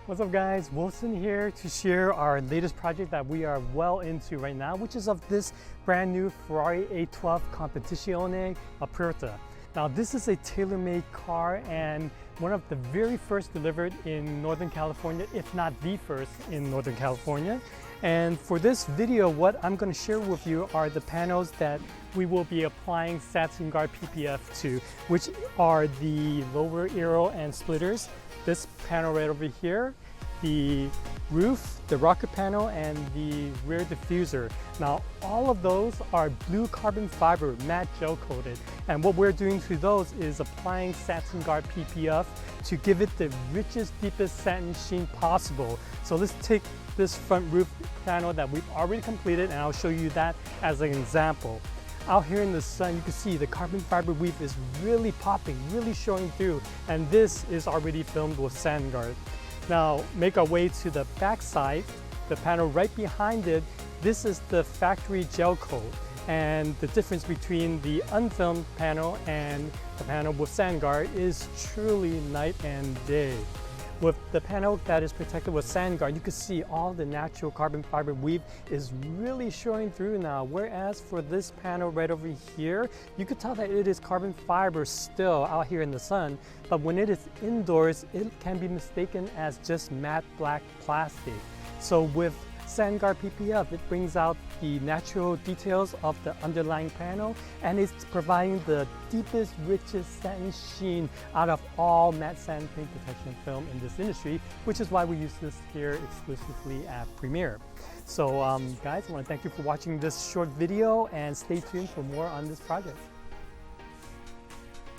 What's up guys, Wilson here to share our latest project that we are well into right now, which is of this brand new Ferrari 812 Competizione Aperta. Now this is a tailor-made car and one of the very first delivered in Northern California, if not the first in Northern California. And for this video, what I'm going to share with you are the panels that we will be applying SatinGuard PPF to, which are the lower aero and splitters. This panel right over here, the roof, the rocker panel, and the rear diffuser. Now, all of those are blue carbon fiber, matte gel coated. And what we're doing to those is applying SatinGuard PPF to give it the richest, deepest satin sheen possible. So let's take this front roof panel that we've already completed, and I'll show you that as an example. Out here in the sun, you can see the carbon fiber weave is really popping, really showing through, and this is already filmed with SatinGuard. Now, make our way to the back side, the panel right behind it. This is the factory gel coat, and the difference between the unfilmed panel and the panel with SatinGuard is truly night and day. With the panel that is protected with SatinGuard, you can see all the natural carbon fiber weave is really showing through now. Whereas for this panel right over here, you could tell that it is carbon fiber still out here in the sun, but when it is indoors, it can be mistaken as just matte black plastic. So with SatinGuard PPF, it brings out the natural details of the underlying panel, and it's providing the deepest, richest satin sheen out of all matte satin paint protection film in this industry, which is why we use this here exclusively at Premiere. So guys, I want to thank you for watching this short video, and stay tuned for more on this project.